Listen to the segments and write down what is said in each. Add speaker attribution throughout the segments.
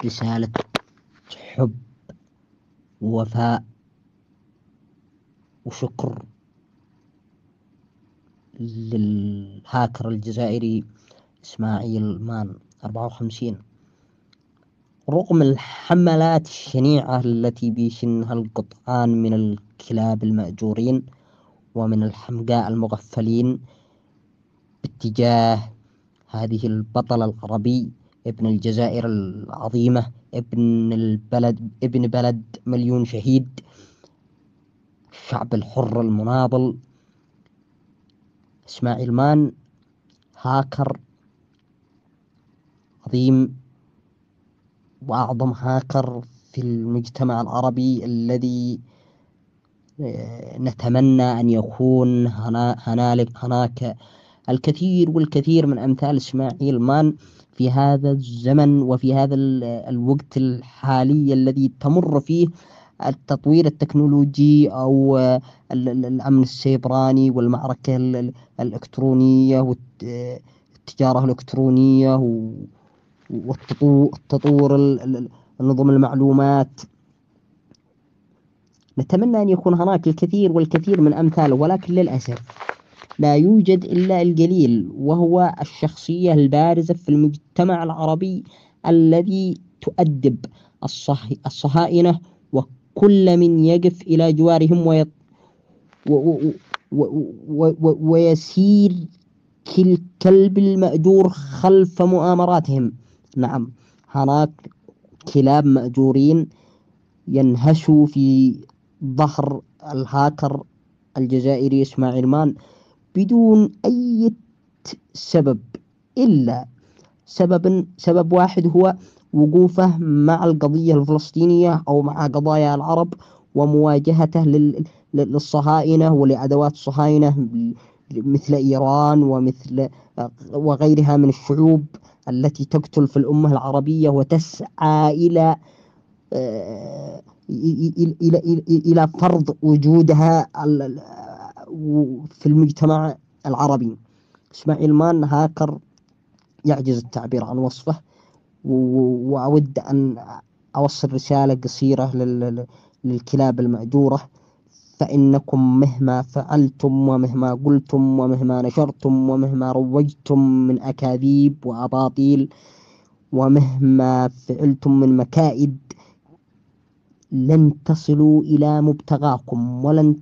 Speaker 1: رسالة حب ووفاء وشكر للهاكر الجزائري إسماعيل مان 54. رغم الحملات الشنيعة التي بيشنها القطعان من الكلاب المأجورين ومن الحمقاء المغفلين باتجاه هذه البطل العربي ابن الجزائر العظيمة، ابن بلد مليون شهيد، الشعب الحر المناضل، إسماعيل مان هاكر عظيم وأعظم هاكر في المجتمع العربي الذي نتمنى أن يكون هناك الكثير والكثير من أمثال إسماعيل مان في هذا الزمن وفي هذا الوقت الحالي الذي تمر فيه التطوير التكنولوجي أو الأمن السيبراني والمعركة الإلكترونية والتجارة الإلكترونية والتطور نظم المعلومات. نتمنى أن يكون هناك الكثير والكثير من أمثاله، ولكن للأسف لا يوجد إلا القليل، وهو الشخصية البارزة في المجتمع العربي الذي تؤدب الصهاينة وكل من يقف إلى جوارهم ويسير كالكلب المأجور خلف مؤامراتهم. نعم، هناك كلاب مأجورين ينهشوا في ظهر الهاكر الجزائري إسماعيل مان بدون أي سبب إلا سبب واحد، هو وقوفه مع القضية الفلسطينية أو مع قضايا العرب ومواجهته للصهاينة ولأدوات الصهاينة مثل إيران وغيرها من الشعوب التي تقتل في الأمة العربية وتسعى إلى فرض وجودها في المجتمع العربي. إسماعيل مان هاكر يعجز التعبير عن وصفه، وأود أن أوصل رسالة قصيرة للكلاب المأجورة: فإنكم مهما فعلتم ومهما قلتم ومهما نشرتم ومهما روجتم من أكاذيب وأباطيل ومهما فعلتم من مكائد لن تصلوا إلى مبتغاكم ولن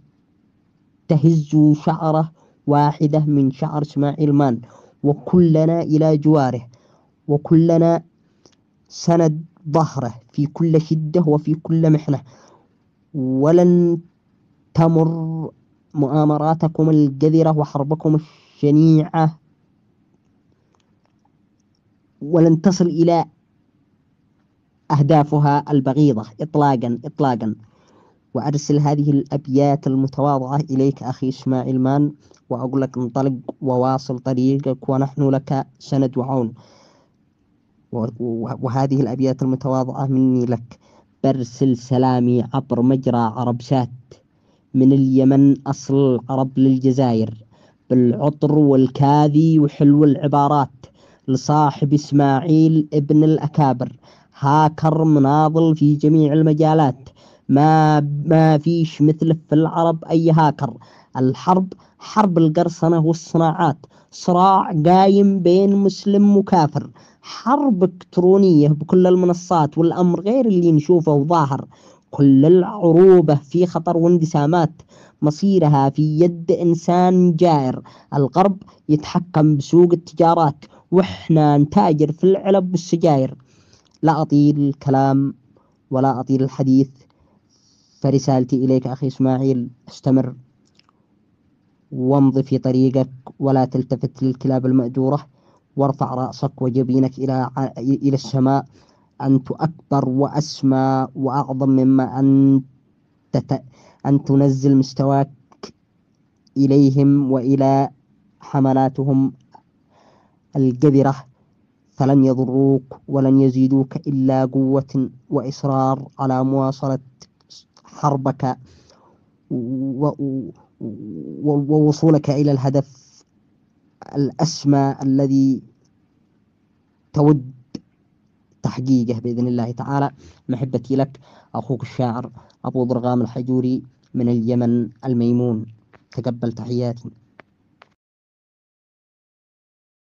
Speaker 1: تهزوا شعرة واحدة من شعر إسماعيل مان، وكلنا إلى جواره وكلنا سند ظهره في كل شدة وفي كل محنة. ولن تمر مؤامراتكم القذرة وحربكم الشنيعة، ولن تصل إلى أهدافها البغيضة إطلاقا. وأرسل هذه الأبيات المتواضعة إليك أخي إسماعيل مان، وأقول لك: انطلق وواصل طريقك ونحن لك سند وعون. وهذه الأبيات المتواضعة مني لك: برسل سلامي عبر مجرى عربسات من اليمن أصل العرب للجزائر، بالعطر والكاذي وحلو العبارات لصاحب إسماعيل ابن الأكابر، هاكر مناضل في جميع المجالات، ما فيش مثله في العرب أي هاكر. الحرب حرب القرصنة والصناعات، صراع قايم بين مسلم وكافر، حرب إلكترونية بكل المنصات والأمر غير اللي نشوفه وظاهر. كل العروبة في خطر واندسامات، مصيرها في يد إنسان جائر. الغرب يتحكم بسوق التجارات وإحنا نتاجر في العلب والسجاير. لا أطيل الكلام ولا أطيل الحديث، فرسالتي إليك أخي إسماعيل: استمر وامضي في طريقك ولا تلتفت للكلاب المأجورة، وارفع رأسك وجبينك إلى السماء. أنت أكبر وأسمى وأعظم مما أن تنزل مستواك إليهم وإلى حملاتهم القذرة، فلن يضروك ولن يزيدوك إلا قوة وإصرار على مواصلة حربك ووصولك إلى الهدف الأسمى الذي تود تحقيقه بإذن الله تعالى. محبتي لك أخوك الشاعر أبو ضرغام الحجوري من اليمن الميمون، تقبل تحياتي.